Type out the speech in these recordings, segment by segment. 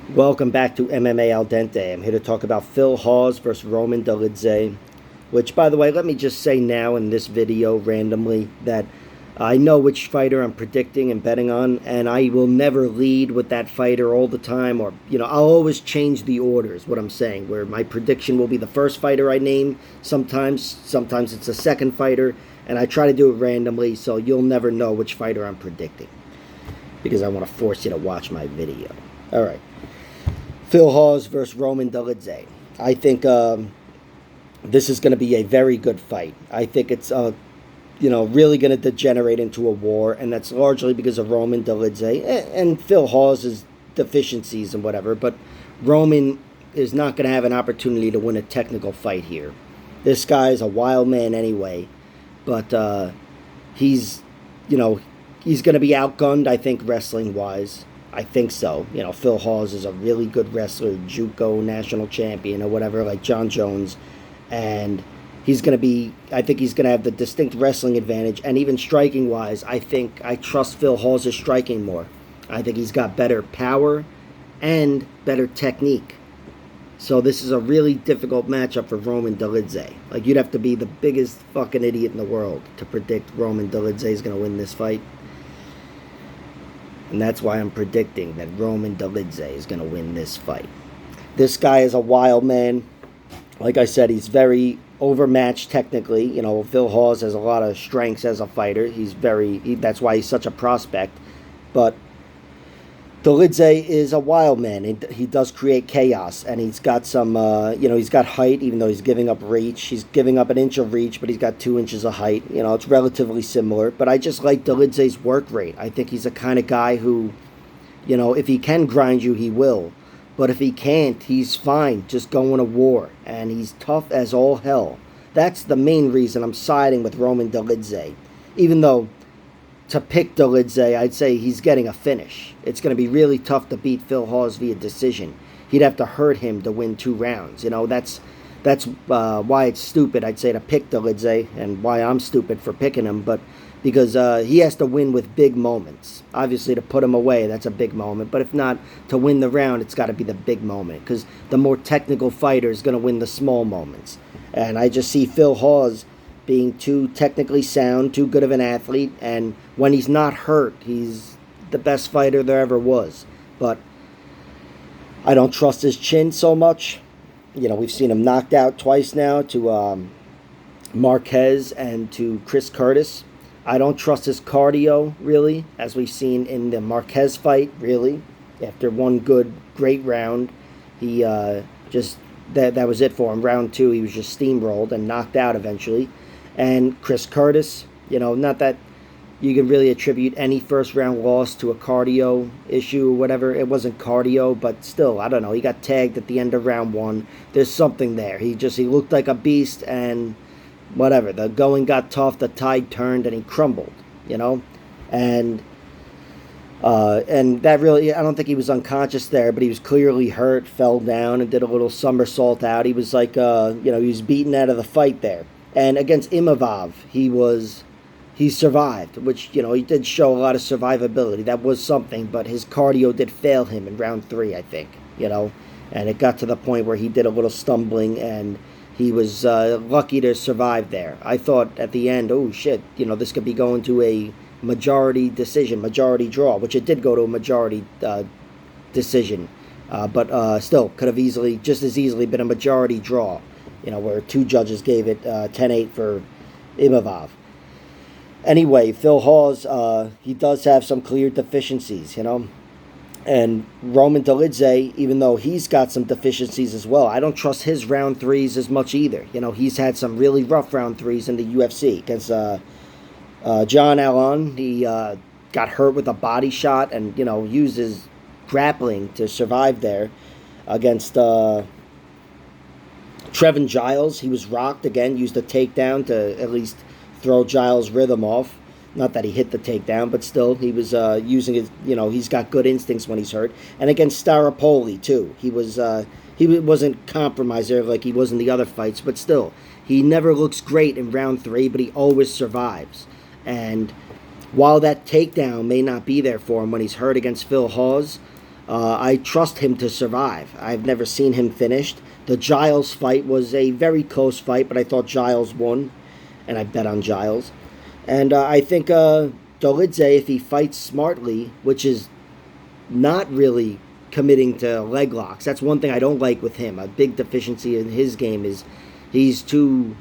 Welcome back to MMA Al Dente. I'm here to talk about Phil Hawes versus Roman Dolidze, which, by the way, let me just say now in this video randomly that I know which fighter I'm predicting and betting on, and I will never lead with that fighter all the time, or, I'll always change the orders, what I'm saying, where my prediction will be the first fighter I name sometimes it's the second fighter, and I try to do it randomly, so you'll never know which fighter I'm predicting, because I want to force you to watch my video. All right. Phil Hawes versus Roman Dolidze. I think this is going to be a very good fight. I think it's really going to degenerate into a war, and that's largely because of Roman Dolidze and Phil Hawes' deficiencies and whatever. But Roman is not going to have an opportunity to win a technical fight here. This guy is a wild man anyway, but he's going to be outgunned, I think, wrestling-wise. I think so. Phil Hawes is a really good wrestler, JUCO national champion or whatever, like John Jones. And I think he's going to have the distinct wrestling advantage. And even striking-wise, I trust Phil Hawes' striking more. I think he's got better power and better technique. So this is a really difficult matchup for Roman Dolidze. Like, you'd have to be the biggest fucking idiot in the world to predict Roman Dolidze is going to win this fight. And that's why I'm predicting that Roman Dolidze is going to win this fight. This guy is a wild man. Like I said, he's very overmatched technically. Phil Hawes has a lot of strengths as a fighter. That's why he's such a prospect. But Dolidze is a wild man. He does create chaos, and he's got some, he's got height, even though he's giving up reach. He's giving up an inch of reach, but he's got 2 inches of height. It's relatively similar. But I just like Dolidze's work rate. I think he's the kind of guy who, if he can grind you, he will. But if he can't, he's fine just going to war. And he's tough as all hell. That's the main reason I'm siding with Roman Dolidze. Even though, to pick Dolidze, I'd say he's getting a finish. It's going to be really tough to beat Phil Hawes via decision. He'd have to hurt him to win 2 rounds. That's why it's stupid, I'd say, to pick Dolidze, and why I'm stupid for picking him. But because he has to win with big moments. Obviously, to put him away, that's a big moment. But if not, to win the round, it's got to be the big moment. Because the more technical fighter is going to win the small moments. And I just see Phil Hawes being too technically sound, too good of an athlete, and when he's not hurt, he's the best fighter there ever was. But I don't trust his chin so much. We've seen him knocked out twice now to Marquez and to Chris Curtis. I don't trust his cardio, really, as we've seen in the Marquez fight, really. After one great round, he that was it for him. Round 2, he was just steamrolled and knocked out eventually. And Chris Curtis, not that you can really attribute any first-round loss to a cardio issue or whatever. It wasn't cardio, but still, I don't know. He got tagged at the end of round 1. There's something there. He looked like a beast, and whatever. The going got tough, the tide turned, and he crumbled, And that really, I don't think he was unconscious there, but he was clearly hurt, fell down, and did a little somersault out. He was like, he was beaten out of the fight there. And against Imavov, he survived, which, he did show a lot of survivability. That was something, but his cardio did fail him in round 3, I think, And it got to the point where he did a little stumbling, and he was lucky to survive there. I thought at the end, oh, shit, this could be going to a majority decision, majority draw, which it did go to a majority decision. But still, could have just as easily been a majority draw. Where 2 judges gave it 10-8 for Imavov. Anyway, Phil Hawes, he does have some clear deficiencies, And Roman Dolidze, even though he's got some deficiencies as well, I don't trust his round 3s as much either. He's had some really rough round 3s in the UFC. Against John Allen, he got hurt with a body shot and, used his grappling to survive there. Against Trevin Giles, he was rocked again, used a takedown to at least throw Giles' rhythm off. Not that he hit the takedown, but still, he was using his, he's got good instincts when he's hurt. And against Staropoli, too. He wasn't compromised there like he was in the other fights, but still, he never looks great in round 3, but he always survives. And while that takedown may not be there for him when he's hurt against Phil Hawes, I trust him to survive. I've never seen him finished. The Giles fight was a very close fight, but I thought Giles won, and I bet on Giles. And I think Dolidze, if he fights smartly, which is not really committing to leg locks. That's one thing I don't like with him. A big deficiency in his game is he's too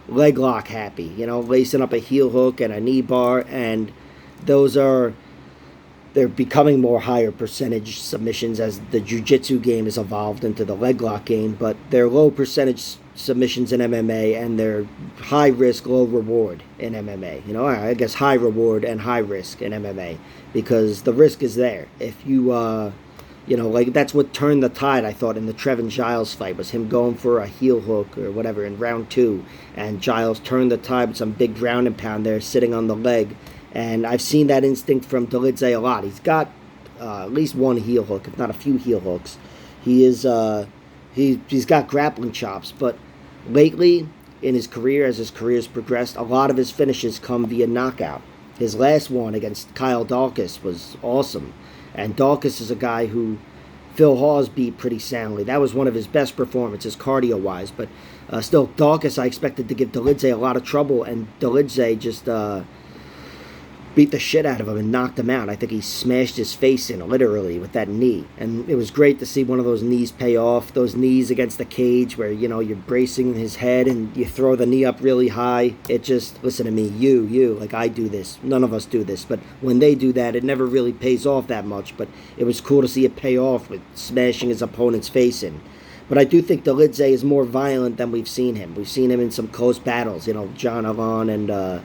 leg lock happy, lacing up a heel hook and a knee bar, and they're becoming more higher percentage submissions as the jiu-jitsu game has evolved into the leg lock game, but they're low percentage submissions in MMA, and they're high risk, low reward in MMA. I guess high reward and high risk in MMA, because the risk is there. If you, that's what turned the tide, I thought, in the Trevin Giles fight, was him going for a heel hook or whatever in round 2, and Giles turned the tide with some big ground and pound there, sitting on the leg. And I've seen that instinct from Dolidze a lot. He's got at least one heel hook, if not a few heel hooks. He's got grappling chops, but lately in his career, as his career has progressed, a lot of his finishes come via knockout. His last one against Kyle Dawkins was awesome, and Dawkins is a guy who Phil Hawes beat pretty soundly. That was one of his best performances cardio-wise, but still, Dawkins I expected to give Dolidze a lot of trouble, and Dolidze just beat the shit out of him and knocked him out. I think he smashed his face in, literally, with that knee. And it was great to see one of those knees pay off. Those knees against the cage where, you're bracing his head and you throw the knee up really high. It just, listen to me, you, like I do this. None of us do this. But when they do that, it never really pays off that much. But it was cool to see it pay off with smashing his opponent's face in. But I do think Dolidze is more violent than we've seen him. We've seen him in some close battles, John Alon and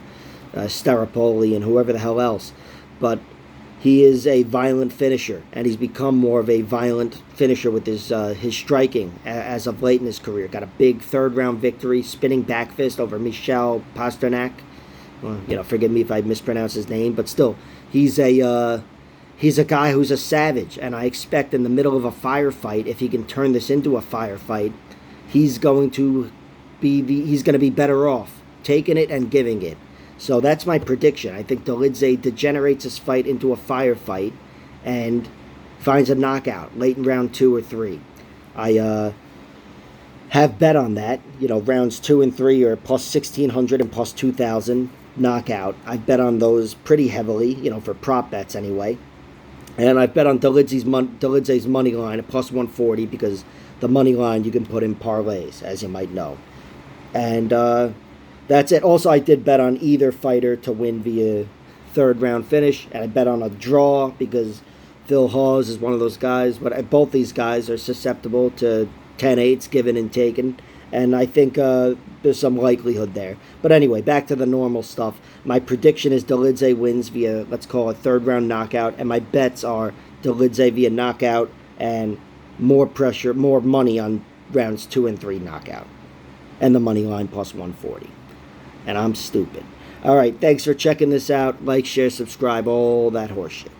Staropoli and whoever the hell else, but he is a violent finisher, and he's become more of a violent finisher with his striking as of late in his career. Got a big 3rd round victory, spinning back fist over Michel Pasternak. Well, forgive me if I mispronounce his name, but still, he's a guy who's a savage, and I expect in the middle of a firefight, if he can turn this into a firefight, he's going to be better off taking it and giving it. So that's my prediction. I think Dolidze degenerates his fight into a firefight and finds a knockout late in round 2 or 3. I have bet on that. Rounds 2 and 3 are plus 1,600 and plus 2,000 knockout. I bet on those pretty heavily, for prop bets anyway. And I bet on Dolidze's money line at plus 140, because the money line you can put in parlays, as you might know. And that's it. Also, I did bet on either fighter to win via 3rd round finish, and I bet on a draw because Phil Hawes is one of those guys. But both these guys are susceptible to 10-8s given and taken, and I think there's some likelihood there. But anyway, back to the normal stuff. My prediction is Dolidze wins via, let's call it, 3rd round knockout, and my bets are Dolidze via knockout and more pressure, more money on rounds 2 and 3 knockout, and the money line plus 140. And I'm stupid. All right, thanks for checking this out. Like, share, subscribe, all that horseshit.